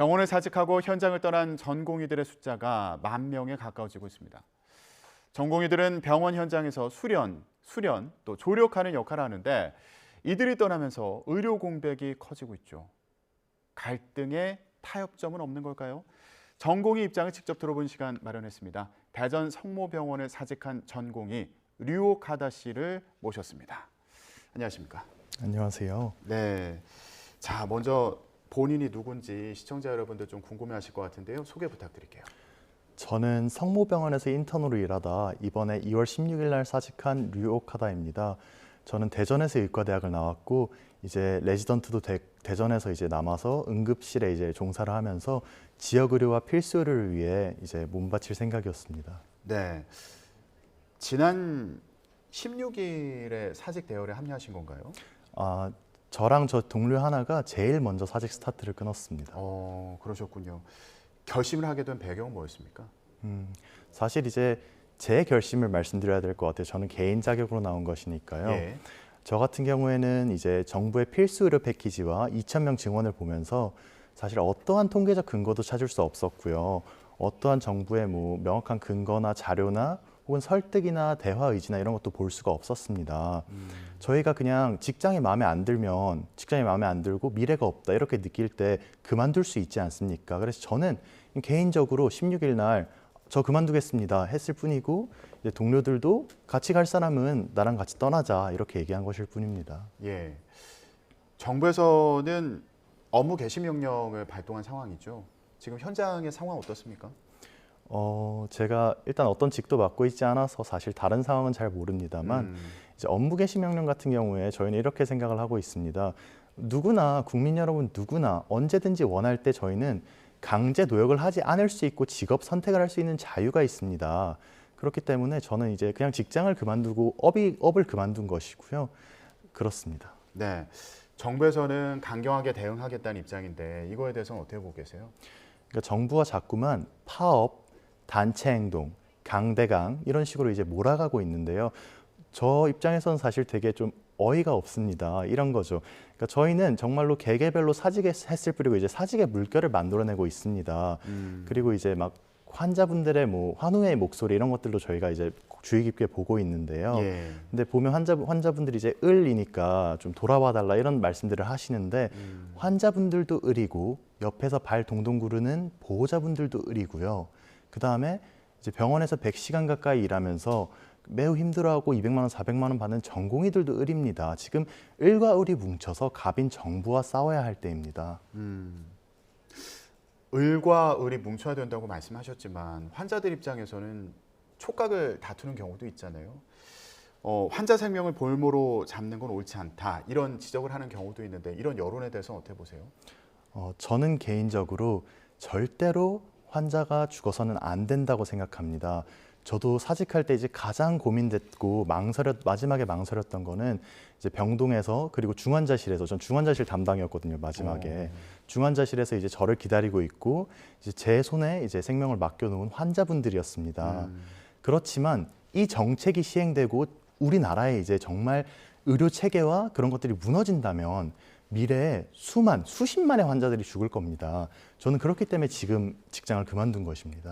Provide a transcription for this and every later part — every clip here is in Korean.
병원을 사직하고 현장을 떠난 전공의들의 숫자가 10,000명에 가까워지고 있습니다. 전공의들은 병원 현장에서 수련, 또 조력하는 역할을 하는데 이들이 떠나면서 의료 공백이 커지고 있죠. 갈등의 타협점은 없는 걸까요? 전공의 입장을 직접 들어본 시간 마련했습니다. 대전 성모병원을 사직한 전공의 류오카다 씨를 모셨습니다. 안녕하십니까? 안녕하세요. 네. 자, 먼저 본인이 누군지 시청자 여러분들 좀 궁금해하실 것 같은데요. 소개 부탁드릴게요. 저는 성모병원에서 인턴으로 일하다 이번에 2월 16일 날 사직한 류오카다입니다. 저는 대전에서 의과대학을 나왔고 이제 레지던트도 대전에서 이제 남아서 응급실에 이제 종사를 하면서 지역 의료와 필수 의료를 위해 이제 몸바칠 생각이었습니다. 네. 지난 16일에 사직 대열에 합류하신 건가요? 저랑 저 동료 하나가 제일 먼저 사직 스타트를 끊었습니다. 그러셨군요. 결심을 하게 된 배경은 뭐였습니까? 사실 이제 제 결심을 말씀드려야 될 것 같아요. 저는 개인 자격으로 나온 것이니까요. 예. 저 같은 경우에는 이제 정부의 필수 의료 패키지와 2,000명 증원을 보면서 사실 어떠한 통계적 근거도 찾을 수 없었고요. 어떠한 정부의 뭐 명확한 근거나 자료나 혹은 설득이나 대화 의지나 이런 것도 볼 수가 없었습니다. 저희가 그냥 직장이 마음에 안 들면 직장이 마음에 안 들고 미래가 없다 이렇게 느낄 때 그만둘 수 있지 않습니까? 그래서 저는 개인적으로 16일 날 저 그만두겠습니다 했을 뿐이고 이제 동료들도 같이 갈 사람은 나랑 같이 떠나자 이렇게 얘기한 것일 뿐입니다. 예. 정부에서는 업무 개시 명령을 발동한 상황이죠. 지금 현장의 상황 어떻습니까? 제가 일단 어떤 직도 맡고 있지 않아서 사실 다른 상황은 잘 모릅니다만 이제 업무 개시 명령 같은 경우에 저희는 이렇게 생각을 하고 있습니다. 누구나 국민 여러분 누구나 언제든지 원할 때 저희는 강제 노역을 하지 않을 수 있고 직업 선택을 할 수 있는 자유가 있습니다. 그렇기 때문에 저는 이제 그냥 직장을 그만두고 업을 그만둔 것이고요. 그렇습니다. 네. 정부에서는 강경하게 대응하겠다는 입장인데 이거에 대해서는 어떻게 보고 계세요? 그러니까 정부가 자꾸만 파업, 단체 행동, 강대강 이런 식으로 이제 몰아가고 있는데요. 저 입장에서는 사실 되게 좀 어이가 없습니다. 이런 거죠. 그러니까 저희는 정말로 개개별로 사직했을 뿐이고 이제 사직의 물결을 만들어내고 있습니다. 그리고 이제 막 환자분들의 뭐 환호의 목소리 이런 것들도 저희가 이제 주의 깊게 보고 있는데요. 예. 근데 보면 환자분들이 이제 을이니까 좀 돌아와 달라 이런 말씀들을 하시는데 환자분들도 을이고 옆에서 발 동동 구르는 보호자분들도 을이고요. 그 다음에 이제 병원에서 100시간 가까이 일하면서 매우 힘들어하고 200만 원, 400만 원 받는 전공의들도 을입니다. 지금 을과 을이 뭉쳐서 갑인 정부와 싸워야 할 때입니다. 을과 을이 뭉쳐야 된다고 말씀하셨지만 환자들 입장에서는 촉각을 다투는 경우도 있잖아요. 환자 생명을 볼모로 잡는 건 옳지 않다 이런 지적을 하는 경우도 있는데 이런 여론에 대해서는 어떻게 보세요? 저는 개인적으로 절대로 환자가 죽어서는 안 된다고 생각합니다. 저도 사직할 때 이제 가장 고민됐고 마지막에 망설였던 거는 이제 병동에서 그리고 중환자실에서 전 중환자실 담당이었거든요. 마지막에 중환자실에서 이제 저를 기다리고 있고 이제 제 손에 이제 생명을 맡겨놓은 환자분들이었습니다. 그렇지만 이 정책이 시행되고 우리나라에 이제 정말 의료 체계와 그런 것들이 무너진다면 미래에 수십만의 환자들이 죽을 겁니다. 저는 그렇기 때문에 지금 직장을 그만둔 것입니다.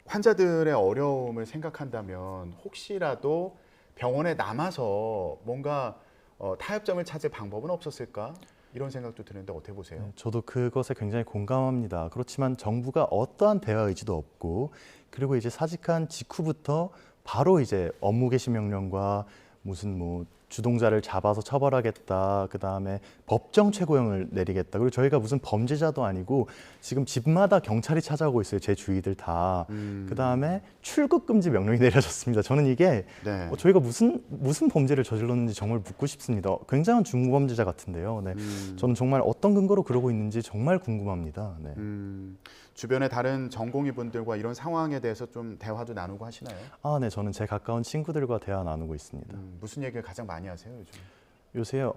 환자들의 어려움을 생각한다면 혹시라도 병원에 남아서 뭔가 타협점을 찾을 방법은 없었을까? 이런 생각도 드는데 어떻게 보세요? 네, 저도 그것에 굉장히 공감합니다. 그렇지만 정부가 어떠한 대화 의지도 없고 그리고 이제 사직한 직후부터 바로 이제 업무 개시 명령과 무슨 뭐 주동자를 잡아서 처벌하겠다. 그다음에 법정 최고형을 내리겠다. 그리고 저희가 무슨 범죄자도 아니고 지금 집마다 경찰이 찾아오고 있어요. 제 주위들 다. 그다음에 출국 금지 명령이 내려졌습니다. 저는 이게 네. 저희가 무슨 범죄를 저질렀는지 정말 묻고 싶습니다. 굉장한 중범죄자 같은데요. 네. 저는 정말 어떤 근거로 그러고 있는지 정말 궁금합니다. 네. 주변의 다른 전공의 분들과 이런 상황에 대해서 좀 대화도 나누고 하시나요? 네. 저는 제 가까운 친구들과 대화 나누고 있습니다. 무슨 얘기를 가장 많이 하세요, 요즘? 요새요.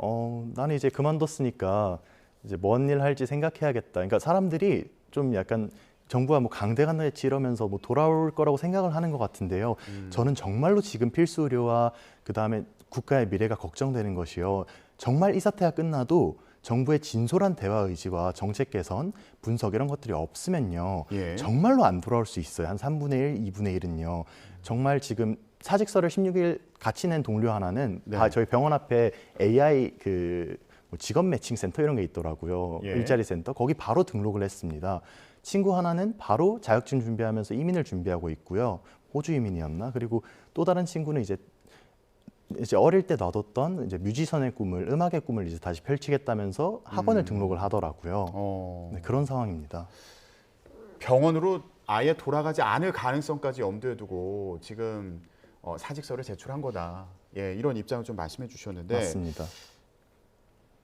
나는 이제 그만뒀으니까 이제 뭔 일 할지 생각해야겠다. 그러니까 사람들이 좀 약간 정부가 뭐 강대강했지 이러면서 뭐 돌아올 거라고 생각을 하는 것 같은데요. 저는 정말로 지금 필수 의료와 그다음에 국가의 미래가 걱정되는 것이요. 정말 이 사태가 끝나도 정부의 진솔한 대화 의지와 정책 개선, 분석 이런 것들이 없으면요. 예. 정말로 안 돌아올 수 있어요. 한 3분의 1, 2분의 1은요. 정말 지금 사직서를 16일 같이 낸 동료 하나는 네. 저희 병원 앞에 AI 뭐 직업 매칭 센터 이런 게 있더라고요. 예. 일자리 센터. 거기 바로 등록을 했습니다. 친구 하나는 바로 자격증 준비하면서 이민을 준비하고 있고요. 호주 이민이었나? 그리고 또 다른 친구는 이제 어릴 때 놔뒀던 이제 뮤지션의 꿈을, 음악의 꿈을 이제 다시 펼치겠다면서 학원을 등록을 하더라고요. 네, 그런 상황입니다. 병원으로 아예 돌아가지 않을 가능성까지 염두에 두고 지금 사직서를 제출한 거다. 예, 이런 입장을 좀 말씀해 주셨는데 맞습니다.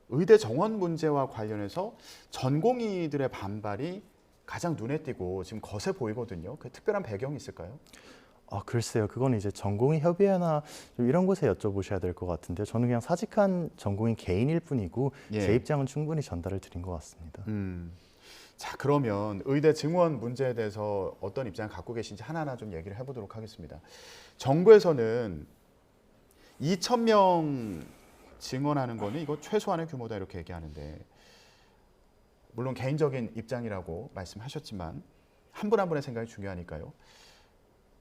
의대 정원 문제와 관련해서 전공의들의 반발이 가장 눈에 띄고 지금 거세 보이거든요. 그 특별한 배경이 있을까요? 글쎄요. 그건 이제 전공의 협의회나 좀 이런 곳에 여쭤보셔야 될 것 같은데요. 저는 그냥 사직한 전공의 개인일 뿐이고 예. 제 입장은 충분히 전달을 드린 것 같습니다. 자, 그러면 의대 증원 문제에 대해서 어떤 입장을 갖고 계신지 하나하나 좀 얘기를 해보도록 하겠습니다. 정부에서는 2,000명 증원하는 거는 이거 최소한의 규모다 이렇게 얘기하는데, 물론 개인적인 입장이라고 말씀하셨지만 한 분 한 분의 생각이 중요하니까요.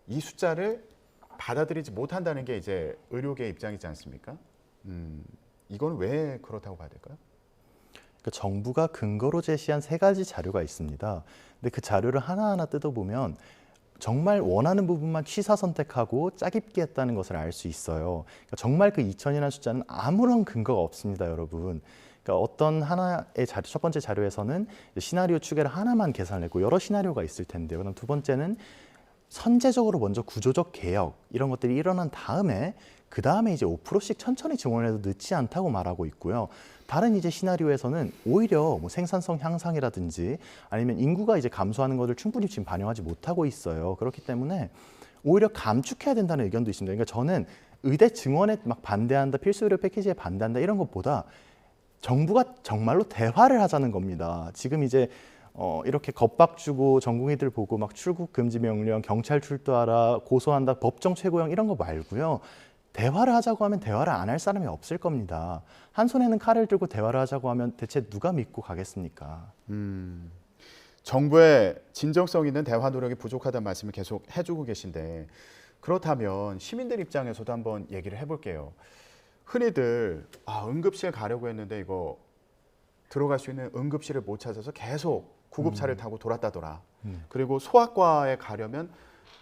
이 숫자를 받아들이지 못한다는 게 이제 의료계의 입장이지 않습니까? 이건 왜 그렇다고 봐야 될까요? 그러니까 정부가 근거로 제시한 3가지 자료가 있습니다. 근데 그 자료를 하나하나 뜯어보면 정말 원하는 부분만 취사 선택하고 짜깁기 했다는 것을 알 수 있어요. 그러니까 정말 그 2,000이라는 숫자는 아무런 근거가 없습니다, 여러분. 그러니까 어떤 하나의 자료, 첫 번째 자료에서는 시나리오 추계를 하나만 계산했고 여러 시나리오가 있을 텐데요. 그다음 두 번째는 선제적으로 먼저 구조적 개혁 이런 것들이 일어난 다음에 그 다음에 이제 5%씩 천천히 증원해도 늦지 않다고 말하고 있고요. 다른 이제 시나리오에서는 오히려 뭐 생산성 향상이라든지 아니면 인구가 이제 감소하는 것을 충분히 지금 반영하지 못하고 있어요. 그렇기 때문에 오히려 감축해야 된다는 의견도 있습니다. 그러니까 저는 의대 증원에 막 반대한다, 필수 의료 패키지에 반대한다 이런 것보다 정부가 정말로 대화를 하자는 겁니다. 지금 이제 이렇게 겁박 주고 전공의들 보고 막 출국 금지 명령, 경찰 출두하라, 고소한다, 법정 최고형 이런 거 말고요. 대화를 하자고 하면 대화를 안 할 사람이 없을 겁니다. 한 손에는 칼을 들고 대화를 하자고 하면 대체 누가 믿고 가겠습니까? 정부의 진정성 있는 대화 노력이 부족하다는 말씀을 계속 해주고 계신데, 그렇다면 시민들 입장에서도 한번 얘기를 해볼게요. 흔히들 응급실 가려고 했는데 이거 들어갈 수 있는 응급실을 못 찾아서 계속 구급차를 타고 돌았다더라. 그리고 소아과에 가려면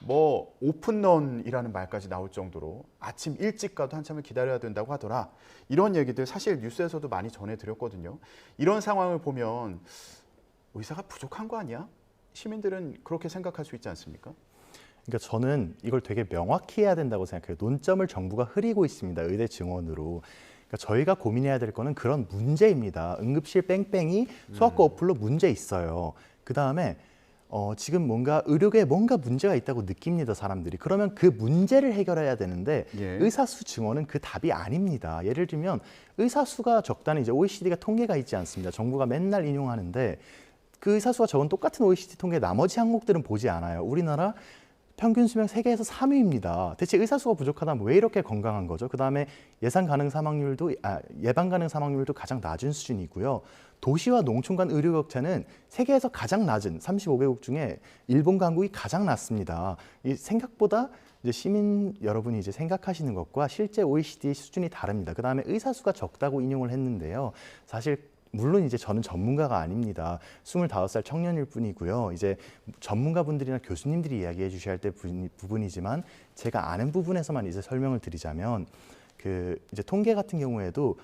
뭐 오픈런이라는 말까지 나올 정도로 아침 일찍 가도 한참을 기다려야 된다고 하더라. 이런 얘기들 사실 뉴스에서도 많이 전해드렸거든요. 이런 상황을 보면 의사가 부족한 거 아니야? 시민들은 그렇게 생각할 수 있지 않습니까? 그러니까 저는 이걸 되게 명확히 해야 된다고 생각해요. 논점을 정부가 흐리고 있습니다. 의대 증원으로. 그러니까 저희가 고민해야 될 거는 그런 문제입니다. 응급실 뺑뺑이 소아과 어플로 문제 있어요. 그다음에 지금 뭔가 의료계에 뭔가 문제가 있다고 느낍니다, 사람들이. 그러면 그 문제를 해결해야 되는데 예. 의사수 증원은 그 답이 아닙니다. 예를 들면 의사수가 적다는 이제 OECD가 통계가 있지 않습니다. 정부가 맨날 인용하는데 그 의사수가 적은 똑같은 OECD 통계 나머지 항목들은 보지 않아요. 우리나라 평균 수명 세계에서 3위입니다. 대체 의사수가 부족하다면 왜 이렇게 건강한 거죠? 그다음에 예방 가능 사망률도 가장 낮은 수준이고요. 도시와 농촌 간 의료 격차는 세계에서 가장 낮은 35개국 중에 일본 강국이 가장 낮습니다. 이 생각보다 이제 시민 여러분이 이제 생각하시는 것과 실제 OECD 수준이 다릅니다. 그다음에 의사수가 적다고 인용을 했는데요. 사실 물론 이제 저는 전문가가 아닙니다. 25살 청년일 뿐이고요. 이제 전문가분들이나 교수님들이 이야기해 주셔야 할 부분이지만 제가 아는 부분에서만 이제 설명을 드리자면 그 이제 통계 같은 경우에도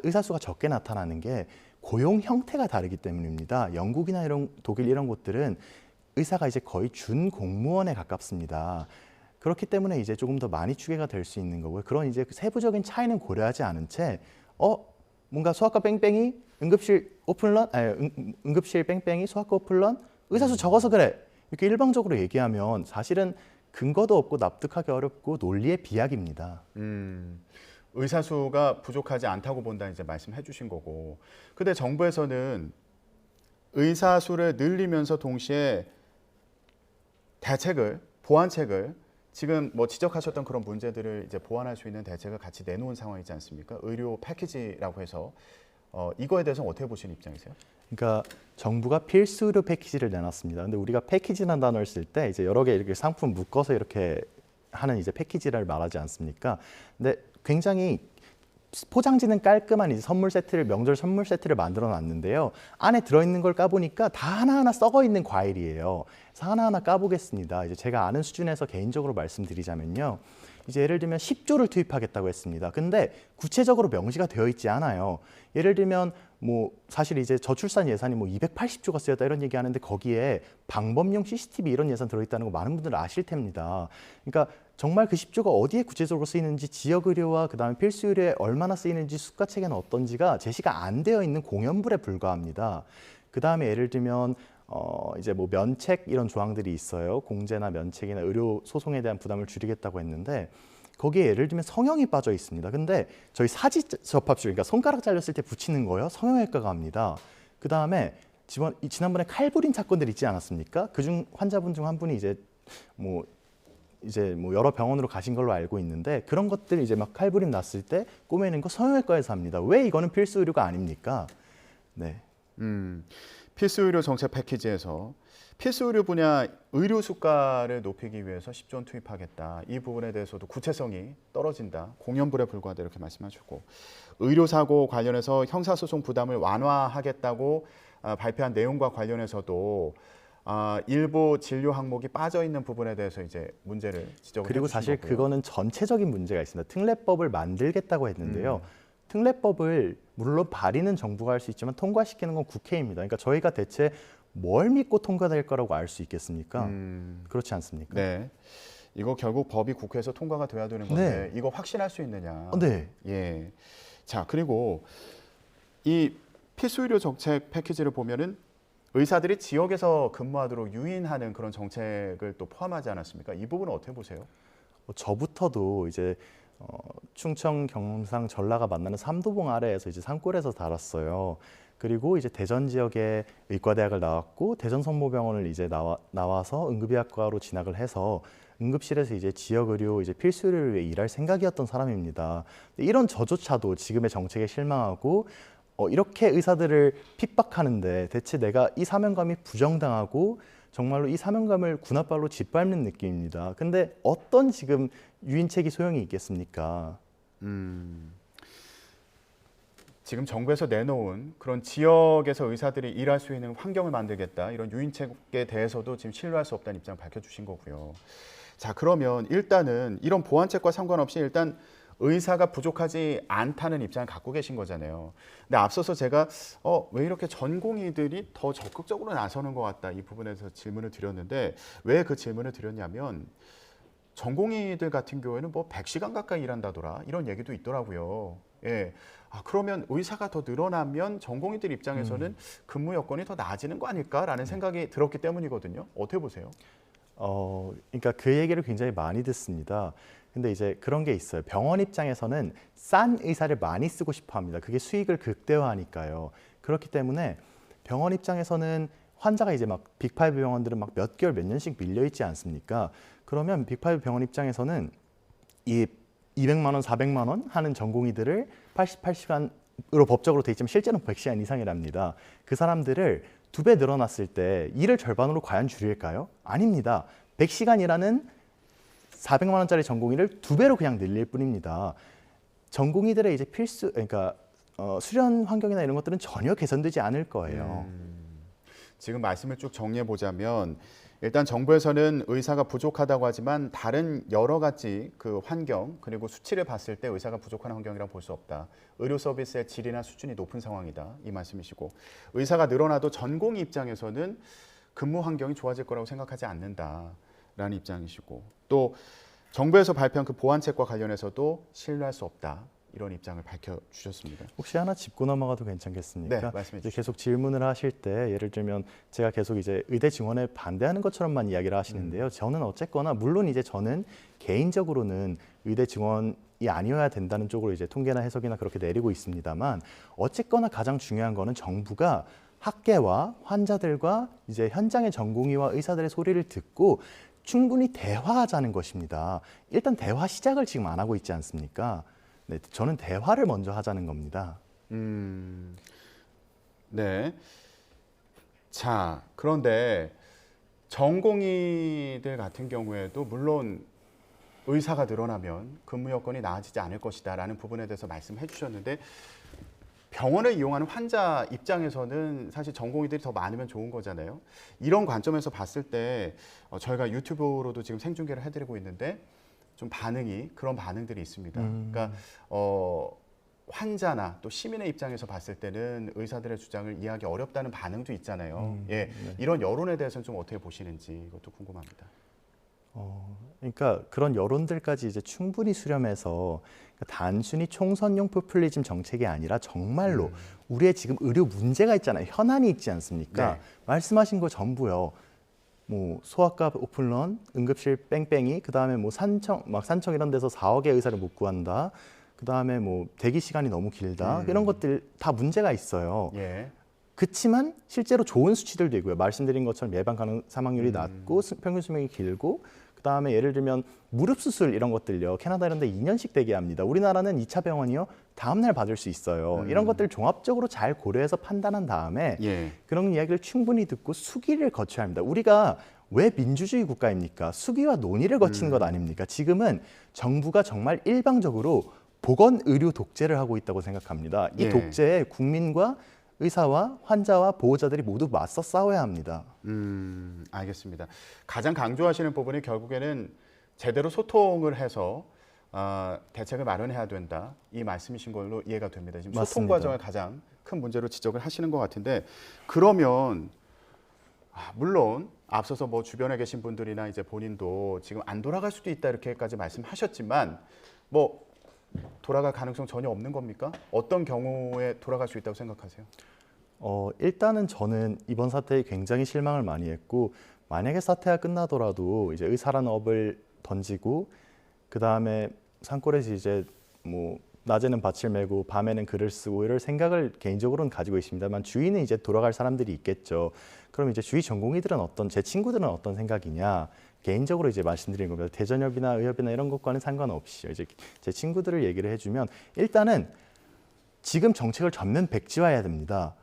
의사수가 적게 나타나는 게 고용 형태가 다르기 때문입니다. 영국이나 이런 독일 이런 곳들은 의사가 이제 거의 준 공무원에 가깝습니다. 그렇기 때문에 이제 조금 더 많이 추계가 될 수 있는 거고요. 그런 이제 세부적인 차이는 고려하지 않은 채 뭔가 소아과 뺑뺑이 응급실 오픈런 응급실 뺑뺑이 소아과 오픈런 의사수 적어서 그래 이렇게 일방적으로 얘기하면 사실은 근거도 없고 납득하기 어렵고 논리의 비약입니다. 의사수가 부족하지 않다고 본다 이제 말씀해 주신 거고, 근데 정부에서는 의사수를 늘리면서 동시에 대책을 보완책을 지금 뭐 지적하셨던 그런 문제들을 이제 보완할 수 있는 대책을 같이 내놓은 상황이지 않습니까? 의료 패키지라고 해서 이거에 대해서 어떻게 보시는 입장이세요? 그러니까 정부가 필수 의료 패키지를 내놨습니다. 근데 우리가 패키지라는 단어를 쓸 때 이제 여러 개 이렇게 상품 묶어서 이렇게 하는 이제 패키지를 말하지 않습니까? 근데 굉장히 포장지는 깔끔한 이제 선물 세트를 명절 선물 세트를 만들어 놨는데요. 안에 들어있는 걸 까보니까 다 하나하나 썩어 있는 과일이에요. 그래서 하나하나 까보겠습니다. 이제 제가 아는 수준에서 개인적으로 말씀드리자면요. 이제 예를 들면 10조를 투입하겠다고 했습니다. 근데 구체적으로 명시가 되어 있지 않아요. 예를 들면 뭐 사실 이제 저출산 예산이 뭐 280조가 쓰였다 이런 얘기하는데 거기에 방범용 CCTV 이런 예산 들어있다는 거 많은 분들 아실 텐니다. 그러니까 정말 그 10조가 어디에 구체적으로 쓰이는지 지역 의료와 그다음에 필수 의료에 얼마나 쓰이는지 수가 체계는 어떤지가 제시가 안 되어 있는 공연불에 불과합니다. 그다음에 예를 들면 이제 뭐 면책 이런 조항들이 있어요. 공제나 면책이나 의료 소송에 대한 부담을 줄이겠다고 했는데 거기에 예를 들면 성형이 빠져 있습니다. 근데 저희 사지 접합술, 그러니까 손가락 잘렸을 때 붙이는 거요. 성형외과가 합니다. 그다음에 지난번에 칼부림 사건들 있지 않았습니까? 그중 환자분 중 한 분이 뭐 여러 병원으로 가신 걸로 알고 있는데 그런 것들 이제 막 칼부림 났을 때 꼬매는 거 성형외과에서 합니다. 왜 이거는 필수 의료가 아닙니까? 네. 필수 의료 정책 패키지에서 필수 의료 분야 의료 수가를 높이기 위해서 10조 원 투입하겠다. 이 부분에 대해서도 구체성이 떨어진다. 공연불에 불과하다 이렇게 말씀하셨고 의료 사고 관련해서 형사소송 부담을 완화하겠다고 발표한 내용과 관련해서도 일부 진료 항목이 빠져 있는 부분에 대해서 이제 문제를 지적을 그리고 해주신 사실 거고요. 그거는 전체적인 문제가 있습니다. 특례법을 만들겠다고 했는데요. 특례법을 물론 발의는 정부가 할 수 있지만 통과시키는 건 국회입니다. 그러니까 저희가 대체 뭘 믿고 통과될 거라고 알 수 있겠습니까? 그렇지 않습니까? 네. 이거 결국 법이 국회에서 통과가 돼야 되는 건데 이거 확신할 수 있느냐? 네. 예. 자, 그리고 이 필수 의료 정책 패키지를 보면은 의사들이 지역에서 근무하도록 유인하는 그런 정책을 또 포함하지 않았습니까? 이 부분은 어떻게 보세요? 저부터도 이제 충청, 경상, 전라가 만나는 삼도봉 아래에서 이제 산골에서 살았어요. 그리고 이제 대전 지역에 의과대학을 나왔고 대전 성모병원을 이제 나와서 응급의학과로 진학을 해서 응급실에서 이제 지역 의료 이제 필수 의료를 위해 일할 생각이었던 사람입니다. 이런 저조차도 지금의 정책에 실망하고 이렇게 의사들을 핍박하는데 대체 내가 이 사명감이 부정당하고 정말로 이 사명감을 군홧발로 짓밟는 느낌입니다. 근데 어떤 지금 유인책이 소용이 있겠습니까? 지금 정부에서 내놓은 그런 지역에서 의사들이 일할 수 있는 환경을 만들겠다 이런 유인책에 대해서도 지금 신뢰할 수 없다는 입장을 밝혀주신 거고요. 자, 그러면 일단은 이런 보완책과 상관없이 일단 의사가 부족하지 않다는 입장을 갖고 계신 거잖아요. 근데 앞서서 제가 왜 이렇게 전공의들이 더 적극적으로 나서는 것 같다 이 부분에서 질문을 드렸는데 왜 그 질문을 드렸냐면 전공의들 같은 경우에는 뭐 100시간 가까이 일한다더라 이런 얘기도 있더라고요. 예. 그러면 의사가 더 늘어나면 전공의들 입장에서는 근무 여건이 더 나아지는 거 아닐까라는 생각이 들었기 때문이거든요. 어떻게 보세요? 그러니까 그 얘기를 굉장히 많이 듣습니다. 근데 이제 그런 게 있어요. 병원 입장에서는 싼 의사를 많이 쓰고 싶어 합니다. 그게 수익을 극대화하니까요. 그렇기 때문에 병원 입장에서는 환자가 이제 막 빅5 병원들은 막 몇 개월 몇 년씩 밀려 있지 않습니까? 그러면 빅5 병원 입장에서는 이 200만 원, 400만 원 하는 전공의들을 88시간으로 법적으로 돼 있지만 실제로는 100시간 이상이랍니다. 그 사람들을 2배 늘어났을 때 일을 절반으로 과연 줄일까요? 아닙니다. 100시간 일하는 400만 원짜리 전공의를 2배로 그냥 늘릴 뿐입니다. 전공의들의 이제 그러니까 수련 환경이나 이런 것들은 전혀 개선되지 않을 거예요. 지금 말씀을 쭉 정리해 보자면 일단 정부에서는 의사가 부족하다고 하지만 다른 여러 가지 그 환경 그리고 수치를 봤을 때 의사가 부족한 환경이라고 볼 수 없다. 의료 서비스의 질이나 수준이 높은 상황이다. 이 말씀이시고 의사가 늘어나도 전공의 입장에서는 근무 환경이 좋아질 거라고 생각하지 않는다라는 입장이시고 또 정부에서 발표한 그 보완책과 관련해서도 신뢰할 수 없다. 이런 입장을 밝혀주셨습니다. 혹시 하나 짚고 넘어가도 괜찮겠습니까? 네, 말씀해 주시죠. 계속 질문을 하실 때 예를 들면 제가 계속 이제 의대 증원에 반대하는 것처럼만 이야기를 하시는데요. 저는 어쨌거나 물론 이제 저는 개인적으로는 의대 증원이 아니어야 된다는 쪽으로 이제 통계나 해석이나 그렇게 내리고 있습니다만 어쨌거나 가장 중요한 거는 정부가 학계와 환자들과 이제 현장의 전공의와 의사들의 소리를 듣고 충분히 대화하자는 것입니다. 일단 대화 시작을 지금 안 하고 있지 않습니까? 네, 저는 대화를 먼저 하자는 겁니다. 네. 자, 그런데 전공의들 같은 경우에도 물론 의사가 늘어나면 근무 여건이 나아지지 않을 것이다라는 부분에 대해서 말씀해 주셨는데 병원을 이용하는 환자 입장에서는 사실 전공의들이 더 많으면 좋은 거잖아요. 이런 관점에서 봤을 때 저희가 유튜브로도 지금 생중계를 해드리고 있는데 좀 그런 반응들이 있습니다. 그러니까 환자나 또 시민의 입장에서 봤을 때는 의사들의 주장을 이해하기 어렵다는 반응도 있잖아요. 예, 네. 이런 여론에 대해서는 좀 어떻게 보시는지 이것도 궁금합니다. 그러니까 그런 여론들까지 이제 충분히 수렴해서 그러니까 단순히 총선용 포퓰리즘 정책이 아니라 정말로 우리의 지금 의료 문제가 있잖아요. 현안이 있지 않습니까? 네. 말씀하신 거 전부요. 뭐 소아과 오픈런, 응급실 뺑뺑이, 그다음에 뭐 산청 이런 데서 4억의 의사를 못 구한다. 그다음에 뭐 대기 시간이 너무 길다. 이런 것들 다 문제가 있어요. 예. 그렇지만 실제로 좋은 수치들도 있고요. 말씀드린 것처럼 예방 가능 사망률이 낮고 평균 수명이 길고 그다음에 예를 들면 무릎 수술 이런 것들요. 캐나다 이런 데 2년씩 대기합니다. 우리나라는 2차 병원이요. 다음 날 받을 수 있어요. 이런 것들 종합적으로 잘 고려해서 판단한 다음에 예. 그런 이야기를 충분히 듣고 수기를 거쳐야 합니다. 우리가 왜 민주주의 국가입니까? 수기와 논의를 거치는 것 아닙니까? 지금은 정부가 정말 일방적으로 보건 의료 독재를 하고 있다고 생각합니다. 이 예. 독재에 국민과 의사와 환자와 보호자들이 모두 맞서 싸워야 합니다. 알겠습니다. 가장 강조하시는 부분이 결국에는 제대로 소통을 해서 대책을 마련해야 된다. 이 말씀이신 걸로 이해가 됩니다. 지금 소통 맞습니다. 과정을 가장 큰 문제로 지적을 하시는 것 같은데 그러면 물론 앞서서 뭐 주변에 계신 분들이나 이제 본인도 지금 안 돌아갈 수도 있다 이렇게까지 말씀하셨지만 뭐 돌아갈 가능성 전혀 없는 겁니까? 어떤 경우에 돌아갈 수 있다고 생각하세요? 일단은 저는 이번 사태에 굉장히 실망을 많이 했고 만약에 사태가 끝나더라도 이제 의사라는 업을 던지고 그 다음에 산골에서 이제 뭐 낮에는 밭을 메고 밤에는 글을 쓰고 이럴 생각을 개인적으로는 가지고 있습니다만 주위는 이제 돌아갈 사람들이 있겠죠. 그럼 이제 주위 전공의들은 제 친구들은 어떤 생각이냐? 개인적으로 이제 말씀드린 겁니다. 대전협이나 의협이나 이런 것과는 상관없이 이제 제 친구들을 얘기를 해주면 일단은 지금 정책을 전면 백지화해야 됩니다.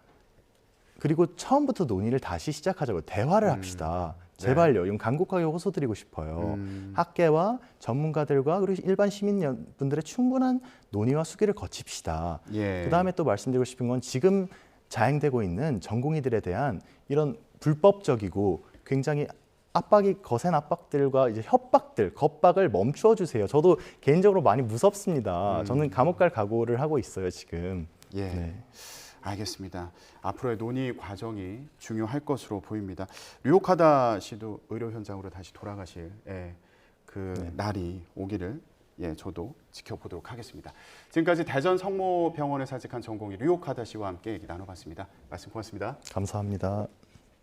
그리고 처음부터 논의를 다시 시작하자고 대화를 합시다. 제발요. 이건 간곡하게 호소드리고 싶어요. 학계와 전문가들과 그리고 일반 시민분들의 충분한 논의와 수기를 거칩시다. 예. 그다음에 또 말씀드리고 싶은 건 지금 자행되고 있는 전공의들에 대한 이런 불법적이고 굉장히 거센 압박들과 이제 협박들, 겁박을 멈추어 주세요. 저도 개인적으로 많이 무섭습니다. 저는 감옥 갈 각오를 하고 있어요, 지금. 예. 네. 알겠습니다. 앞으로의 논의 과정이 중요할 것으로 보입니다. 류옥하다 씨도 의료 현장으로 다시 돌아가실 날이 오기를 저도 지켜보도록 하겠습니다. 지금까지 대전 성모병원에 사직한 전공의 류옥하다 씨와 함께 얘기 나눠봤습니다. 말씀 고맙습니다. 감사합니다.